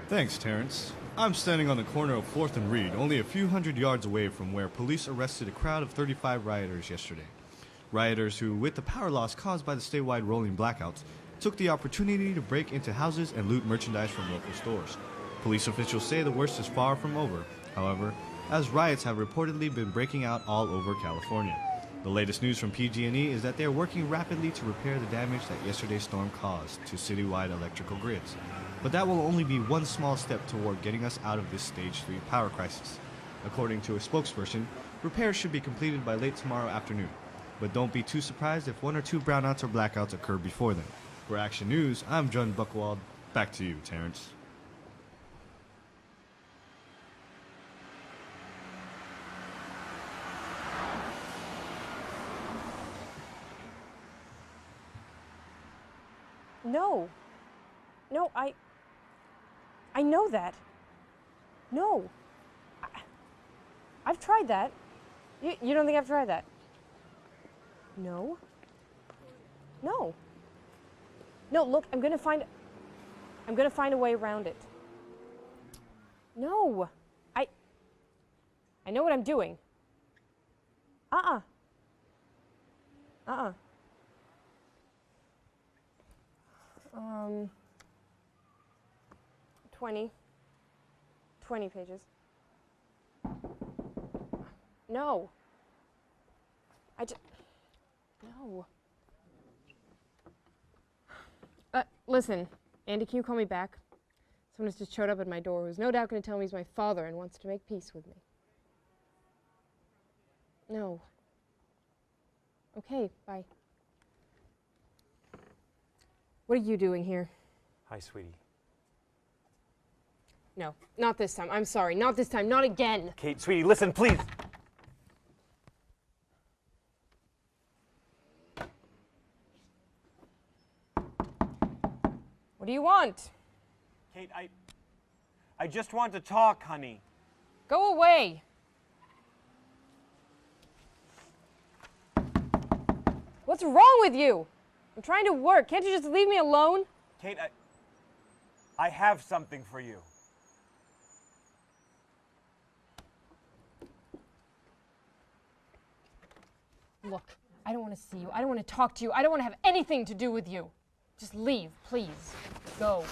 Thanks, Terrence. I'm standing on the corner of 4th and Reed, only a few hundred yards away from where police arrested a crowd of 35 rioters yesterday. Rioters who, with the power loss caused by the statewide rolling blackouts, took the opportunity to break into houses and loot merchandise from local stores. Police officials say the worst is far from over, however, as riots have reportedly been breaking out all over California. The latest news from PG&E is that they are working rapidly to repair the damage that yesterday's storm caused to citywide electrical grids. But that will only be one small step toward getting us out of this Stage 3 power crisis. According to a spokesperson, repairs should be completed by late tomorrow afternoon. But don't be too surprised if 1 or 2 brownouts or blackouts occur before then. For Action News, I'm John Buchwald. Back to you, Terrence. No. No, I know that. No. I've tried that. You don't think I've tried that? No. No. No, look, I'm gonna find a way around it. No. I know what I'm doing. 20 pages. No. No. Listen, Andy, can you call me back? Someone has just showed up at my door who's no doubt going to tell me he's my father and wants to make peace with me. No. Okay, bye. What are you doing here? Hi, sweetie. No, not this time. I'm sorry. Not this time. Not again. Kate, sweetie, listen, please. What do you want? Kate, I just want to talk, honey. Go away. What's wrong with you? I'm trying to work. Can't you just leave me alone? Kate, I have something for you. Look, I don't want to see you. I don't want to talk to you. I don't want to have anything to do with you. Just leave, please. Go.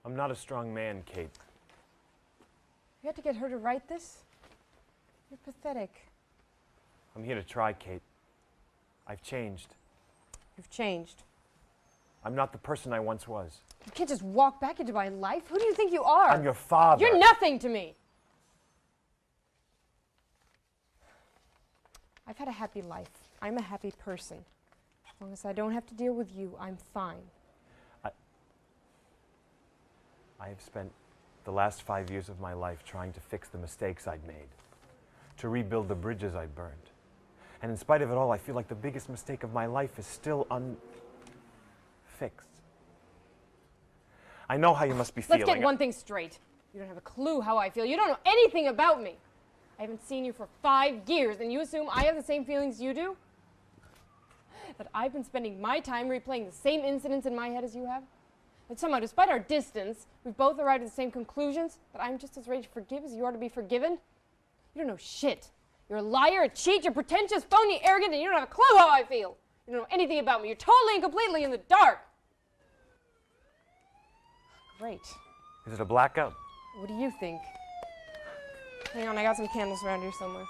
I'm not a strong man, Kate. You had to get her to write this? You're pathetic. I'm here to try, Kate. I've changed. You've changed. I'm not the person I once was. You can't just walk back into my life. Who do you think you are? I'm your father. You're nothing to me. I've had a happy life. I'm a happy person. As long as I don't have to deal with you, I'm fine. I have spent the last 5 years of my life trying to fix the mistakes I'd made, to rebuild the bridges I'd burned. And in spite of it all, I feel like the biggest mistake of my life is still unfixed. I know how you must be feeling. Let's get one thing straight. You don't have a clue how I feel. You don't know anything about me. I haven't seen you for 5 years, and you assume I have the same feelings you do? That I've been spending my time replaying the same incidents in my head as you have? That somehow, despite our distance, we've both arrived at the same conclusions? That I'm just as ready to forgive as you are to be forgiven? You don't know shit. You're a liar, a cheat, you're pretentious, phony, arrogant, and you don't have a clue how I feel. You don't know anything about me. You're totally and completely in the dark. Great. Is it a blackout? What do you think? Hang on, I got some candles around here somewhere.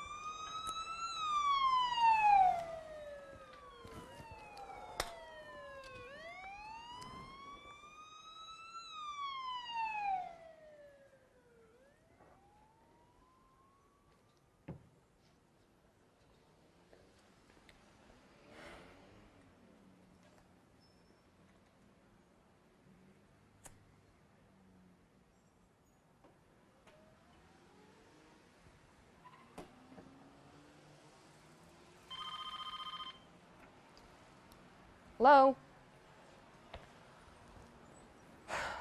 Hello?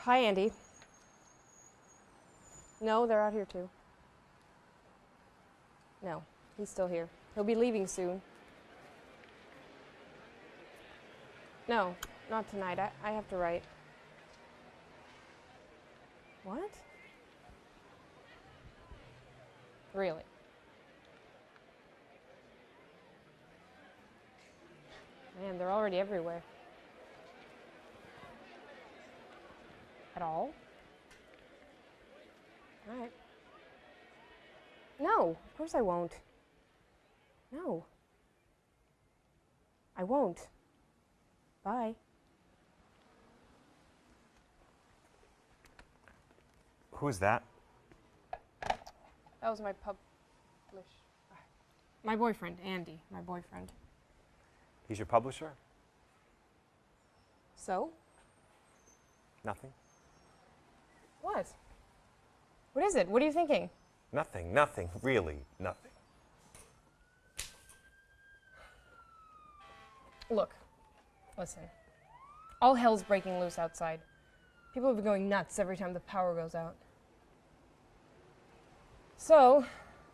Hi, Andy. No, they're out here too. No, he's still here. He'll be leaving soon. No, not tonight. I have to write. What? Really? Man, they're already everywhere. At all? All right. No, of course I won't. No. I won't. Bye. Who's that? That was my my boyfriend, Andy, my boyfriend. He's your publisher? So? Nothing? What? What is it? What are you thinking? Nothing, really, nothing. Look, listen. All hell's breaking loose outside. People have been going nuts every time the power goes out. So,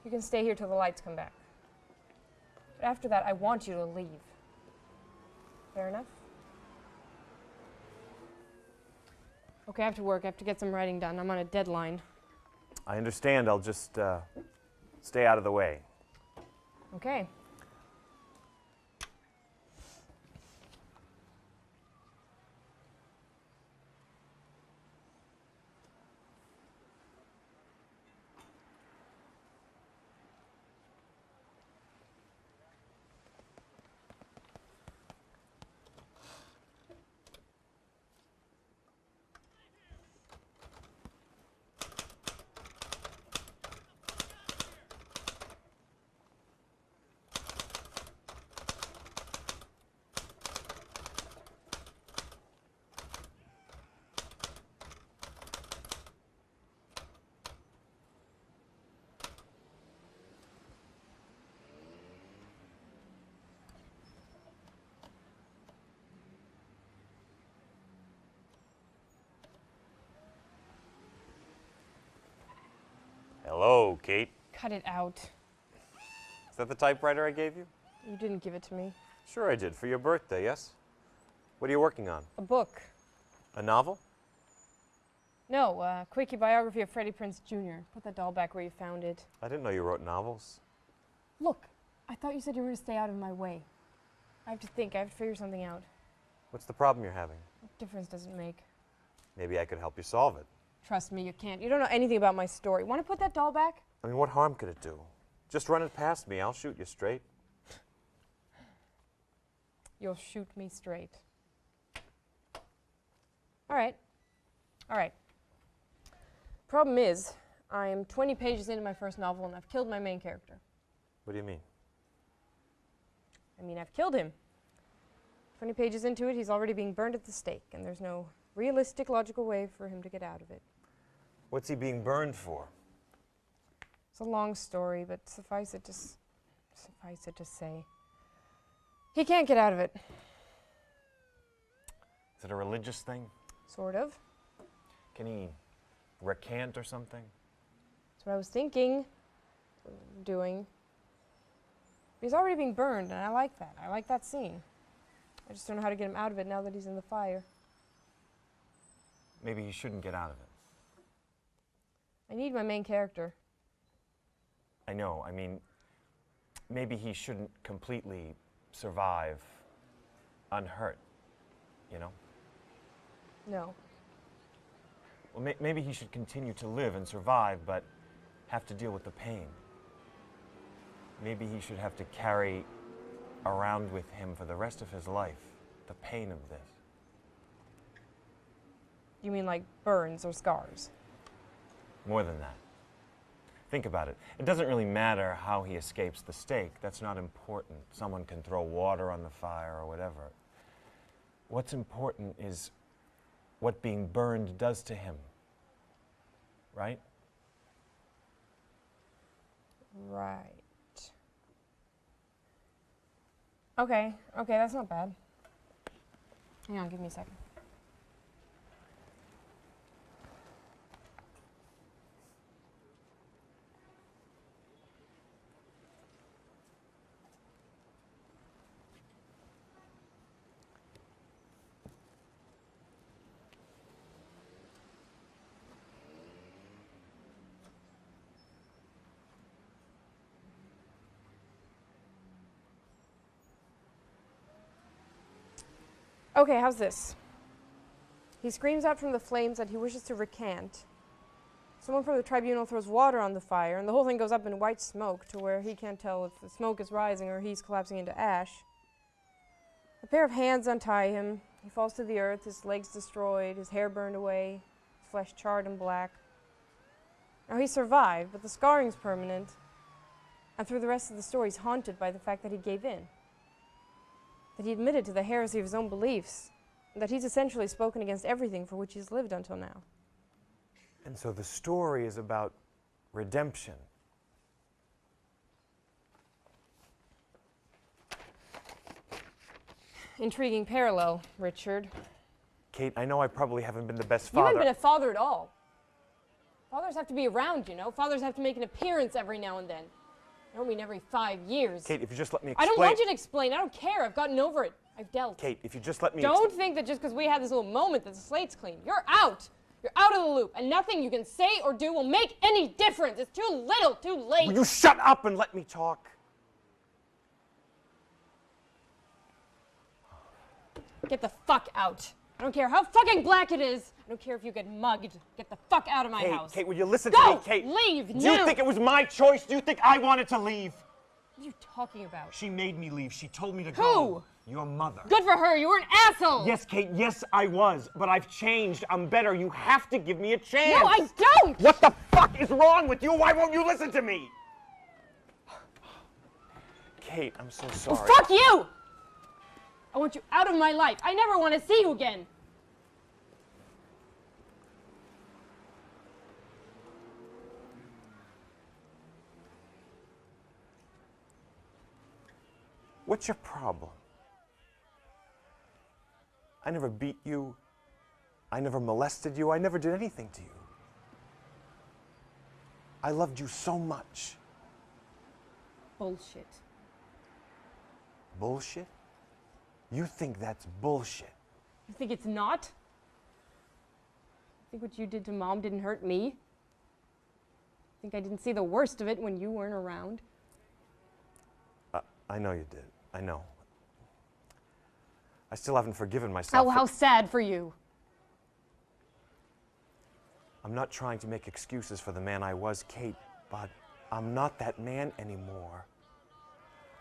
you can stay here till the lights come back. But after that, I want you to leave. Fair enough? Okay, I have to work. I have to get some writing done. I'm on a deadline. I understand. I'll just stay out of the way. Okay. Hello, Kate. Cut it out. Is that the typewriter I gave you? You didn't give it to me. Sure I did, for your birthday, yes? What are you working on? A book. A novel? No, a quickie biography of Freddie Prinze Jr. Put that doll back where you found it. I didn't know you wrote novels. Look, I thought you said you were going to stay out of my way. I have to think. I have to figure something out. What's the problem you're having? What difference does it make? Maybe I could help you solve it. Trust me, you can't. You don't know anything about my story. Want to put that doll back? I mean, what harm could it do? Just run it past me. I'll shoot you straight. You'll shoot me straight. All right. All right. Problem is, I'm 20 pages into my first novel and I've killed my main character. What do you mean? I mean, I've killed him. 20 pages into it, he's already being burned at the stake, and there's no realistic, logical way for him to get out of it. What's he being burned for? It's a long story, but suffice it to say, he can't get out of it. Is it a religious thing? Sort of. Can he recant or something? That's what I was thinking of doing. He's already being burned, and I like that. I like that scene. I just don't know how to get him out of it now that he's in the fire. Maybe he shouldn't get out of it. I need my main character. I know. I mean, maybe he shouldn't completely survive unhurt, you know? No. Well, maybe he should continue to live and survive, but have to deal with the pain. Maybe he should have to carry around with him for the rest of his life the pain of this. You mean like burns or scars? More than that. Think about it. It doesn't really matter how he escapes the stake. That's not important. Someone can throw water on the fire or whatever. What's important is what being burned does to him. Right? Right. Okay, that's not bad. Hang on, give me a second. Okay, how's this? He screams out from the flames that he wishes to recant. Someone from the tribunal throws water on the fire, and the whole thing goes up in white smoke to where he can't tell if the smoke is rising or he's collapsing into ash. A pair of hands untie him. He falls to the earth, his legs destroyed, his hair burned away, his flesh charred and black. Now he survived, but the scarring's permanent, and through the rest of the story he's haunted by the fact that he gave in. That he admitted to the heresy of his own beliefs, and that he's essentially spoken against everything for which he's lived until now. And so the story is about redemption. Intriguing parallel, Richard. Kate, I know I probably haven't been the best You father. haven't been a father at all. Fathers have to be around, you know. Fathers have to make an appearance every now and then. I don't mean every 5 years. Kate, if you just let me explain. I don't want you to explain. I don't care. I've gotten over it. I've dealt. Kate, if you just let me Don't think that just because we had this little moment that the slate's clean. You're out. You're out of the loop, and nothing you can say or do will make any difference. It's too little, too late. Will you shut up and let me talk? Get the fuck out. I don't care how fucking black it is. I don't care if you get mugged. Get the fuck out of my house. Kate, will you listen Go! to me, Kate? Leave Do now. you think it was my choice? Do you think I wanted to leave? What are you talking about? She made me leave. She told me to Who? go. Your mother. Good for her. You were an asshole. Yes, Kate, yes, I was. But I've changed. I'm better. You have to give me a chance. No, I don't. What the fuck is wrong with you? Why won't you listen to me? Kate, I'm so sorry. Well, fuck you. I want you out of my life. I never want to see you again. What's your problem? I never beat you. I never molested you. I never did anything to you. I loved you so much. Bullshit. Bullshit? You think that's bullshit. You think it's not? You think what you did to Mom didn't hurt me? You think I didn't see the worst of it when you weren't around? I know you did. I know. I still haven't forgiven myself. Oh, how sad for you. I'm not trying to make excuses for the man I was, Kate, but I'm not that man anymore.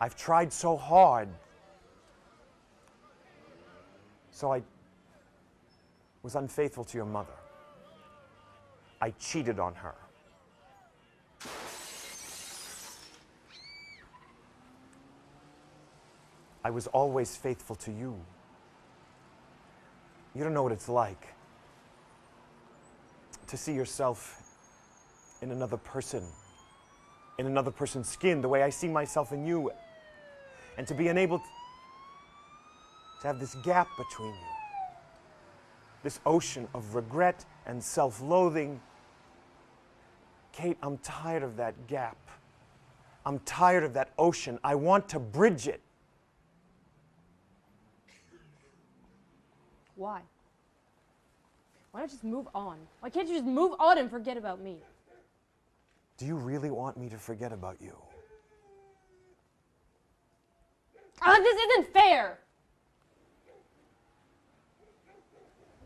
I've tried so hard. So I was unfaithful to your mother. I cheated on her. I was always faithful to you. You don't know what it's like to see yourself in another person, in another person's skin, the way I see myself in you, and to be unable to have this gap between you, this ocean of regret and self-loathing. Kate, I'm tired of that gap. I'm tired of that ocean. I want to bridge it. Why? Why not just move on? Why can't you just move on and forget about me? Do you really want me to forget about you? This isn't fair!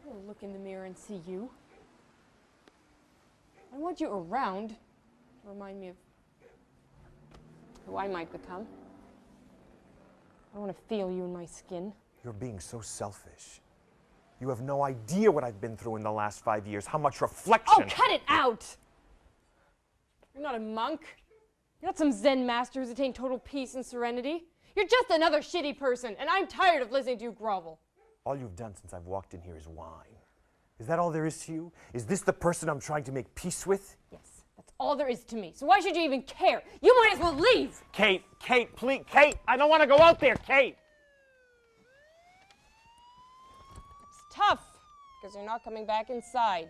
I don't look in the mirror and see you. I want you around to remind me of who I might become. I want to feel you in my skin. You're being so selfish. You have no idea what I've been through in the last 5 years, how much reflection. Oh, cut it out! You're not a monk. You're not some Zen master who's attained total peace and serenity. You're just another shitty person, and I'm tired of listening to you grovel. All you've done since I've walked in here is whine. Is that all there is to you? Is this the person I'm trying to make peace with? Yes, that's all there is to me. So why should you even care? You might as well leave! Kate, please, Kate, I don't want to go out there, Kate! because you're not coming back inside.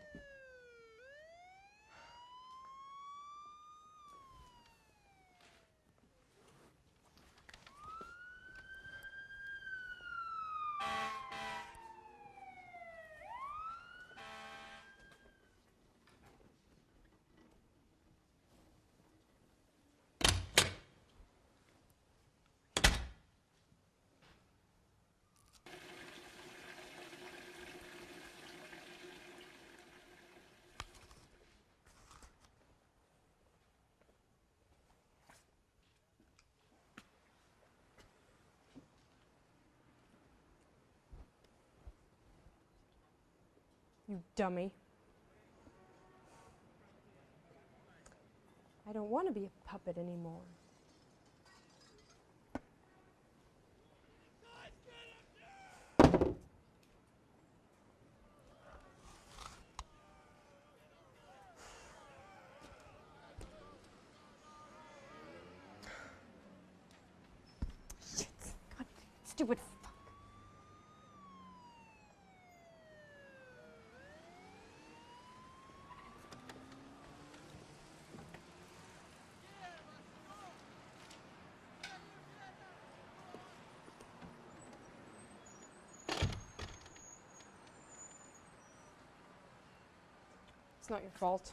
You dummy. I don't want to be a puppet anymore. Shit. God, stupid fuck. It's not your fault.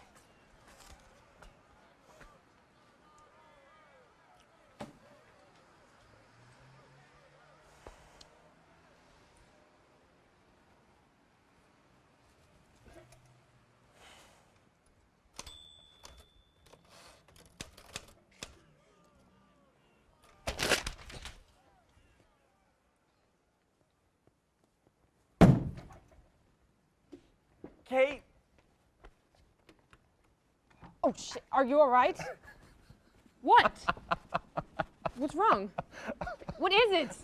Kate! Oh shit, are you alright? What? What's wrong? What is it?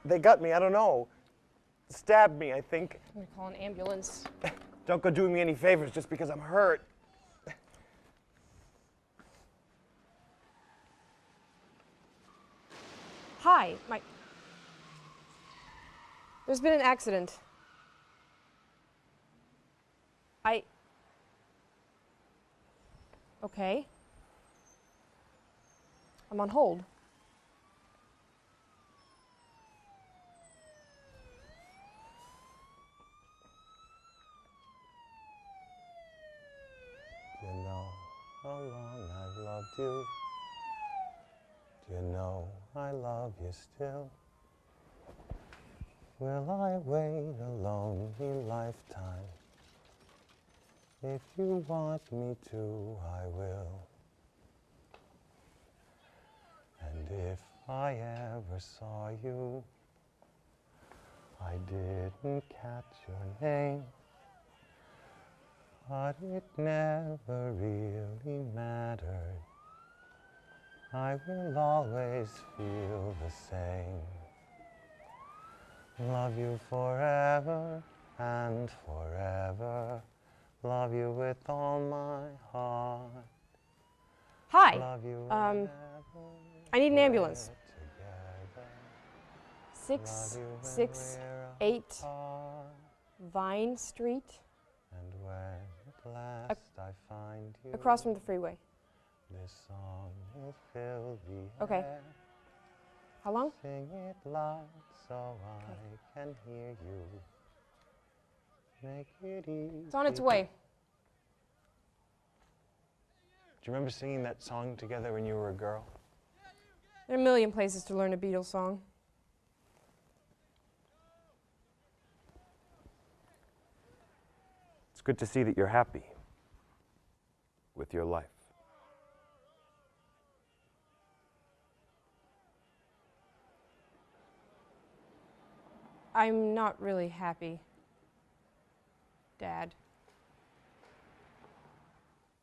They got me, I don't know. Stabbed me, I think. I'm gonna call an ambulance. Don't go doing me any favors just because I'm hurt. Hi, There's been an accident. Okay. I'm on hold. Do you know how long I've loved you? Do you know I love you still? Will I wait a lonely lifetime? If you want me to, I will. And if I ever saw you, I didn't catch your name, but it never really mattered. I will always feel the same. Love you forever and forever. Love you with all my heart. Hi. Love you I need an ambulance. together. 668 Vine Street. And when at last I find you, Across from the freeway. this song will fill the Okay. air. How long? Sing it loud so I can hear you. Make it easy. It's on its way. Do you remember singing that song together when you were a girl? There are a million places to learn a Beatles song. It's good to see that you're happy with your life. I'm not really happy, Dad.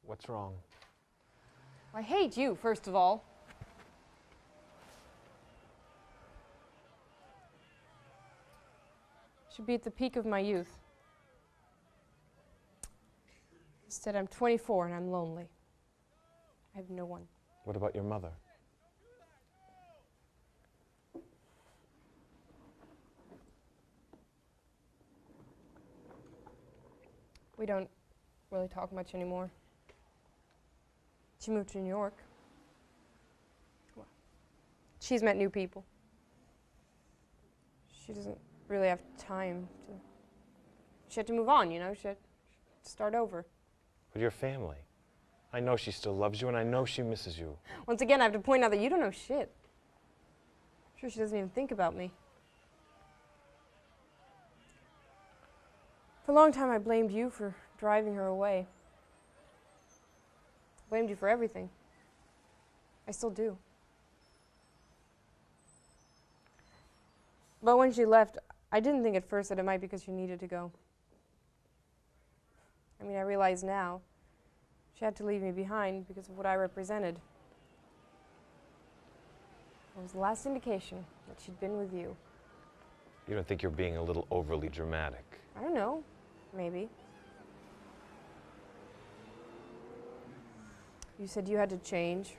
What's wrong? I hate you, first of all. Should be at the peak of my youth. Instead, I'm 24 and I'm lonely. I have no one. What about your mother? We don't really talk much anymore. She moved to New York. Well, she's met new people. She doesn't really have time to... She had to move on, you know? She had to start over. With your family. I know she still loves you, and I know she misses you. Once again, I have to point out that you don't know shit. I'm sure she doesn't even think about me. For a long time, I blamed you for driving her away. Blamed you for everything. I still do. But when she left, I didn't think at first that it might be because she needed to go. I mean, I realize now she had to leave me behind because of what I represented. It was the last indication that she'd been with you. You don't think you're being a little overly dramatic? I don't know. Maybe. You said you had to change.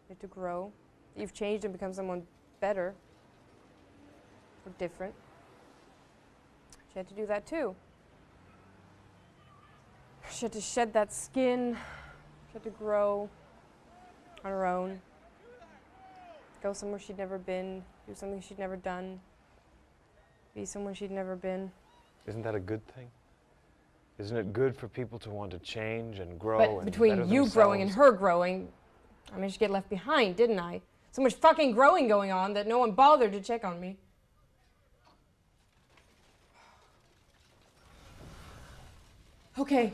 You had to grow. You've changed and become someone better. Or different. She had to do that too. She had to shed that skin. She had to grow on her own. Go somewhere she'd never been. Do something she'd never done. Be someone she'd never been. Isn't that a good thing? Isn't it good for people to want to change and grow But and between better you themselves? growing and her growing, I managed to get left behind, didn't I? So much fucking growing going on that no one bothered to check on me. Okay.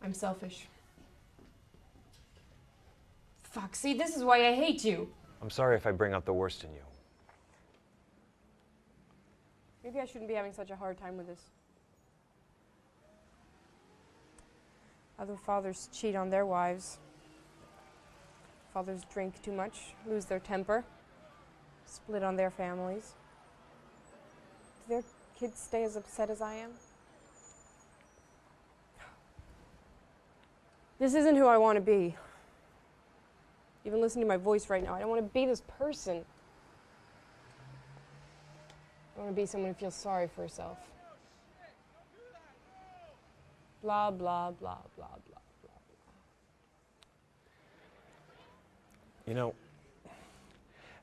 I'm selfish. Fuck, see, this is why I hate you. I'm sorry if I bring out the worst in you. Maybe I shouldn't be having such a hard time with this. Other fathers cheat on their wives. Fathers drink too much, lose their temper, split on their families. Do their kids stay as upset as I am? This isn't who I want to be. Even listening to my voice right now, I don't want to be this person. I want to be someone who feels sorry for herself. Blah, blah, blah, blah, blah, blah, blah. You know,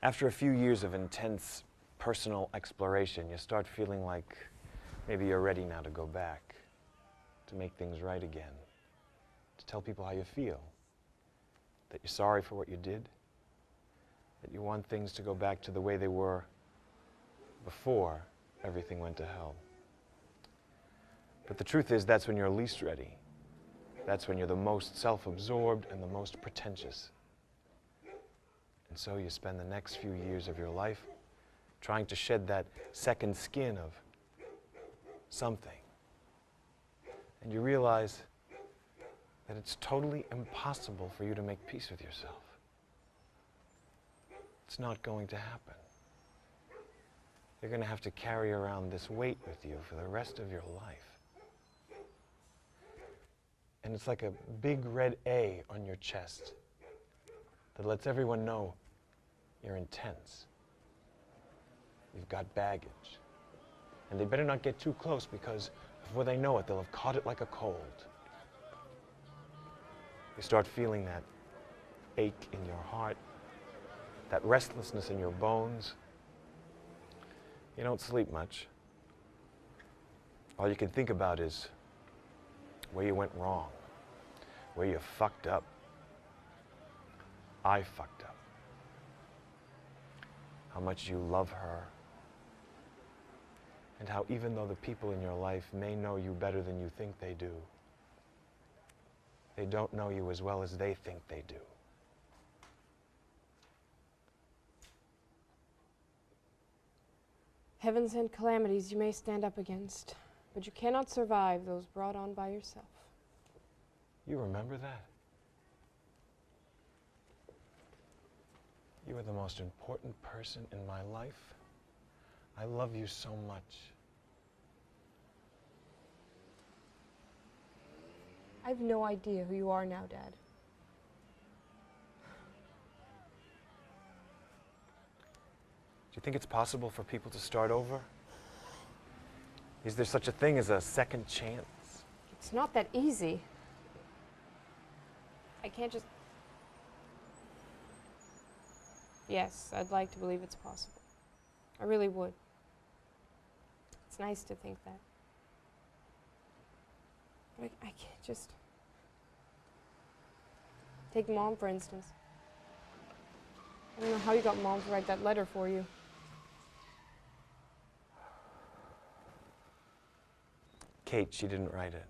after a few years of intense personal exploration, you start feeling like maybe you're ready now to go back, to make things right again, to tell people how you feel, that you're sorry for what you did, that you want things to go back to the way they were before everything went to hell. But the truth is, that's when you're least ready. That's when you're the most self-absorbed and the most pretentious. And so you spend the next few years of your life trying to shed that second skin of something. And you realize that it's totally impossible for you to make peace with yourself. It's not going to happen. You're going to have to carry around this weight with you for the rest of your life. And it's like a big red A on your chest that lets everyone know you're intense. You've got baggage. And they better not get too close because before they know it, they'll have caught it like a cold. You start feeling that ache in your heart, that restlessness in your bones. You don't sleep much. All you can think about is where you went wrong, where you fucked up. I fucked up. How much you love her, and how even though the people in your life may know you better than you think they do, they don't know you as well as they think they do. Heaven sent calamities you may stand up against, but you cannot survive those brought on by yourself. You remember that? You are the most important person in my life. I love you so much. I have no idea who you are now, Dad. Do you think it's possible for people to start over? Is there such a thing as a second chance? It's not that easy. I can't just... Yes, I'd like to believe it's possible. I really would. It's nice to think that. But I can't just... Take Mom, for instance. I don't know how you got Mom to write that letter for you. Kate, she didn't write it.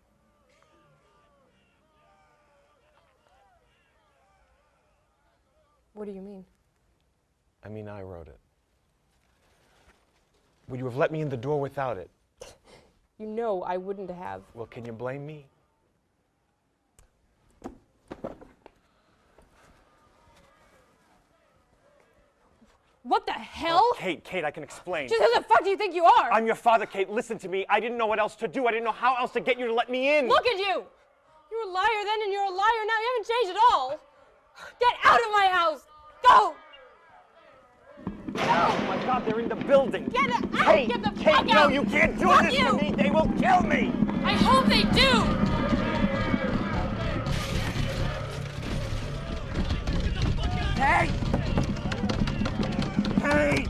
What do you mean? I mean, I wrote it. Would you have let me in the door without it? You know I wouldn't have. Well, can you blame me? What the hell? Oh, Kate, I can explain. Just who the fuck do you think you are? I'm your father, Kate. Listen to me. I didn't know what else to do. I didn't know how else to get you to let me in. Look at you! You were a liar then and you're a liar now. You haven't changed at all. Get out of my house! Go! Oh my God, they're in the building. Get out! Kate, Get the Kate, fuck no, out! you can't do Fuck this you! to me. They will kill me. I hope they do! Kate! Kate!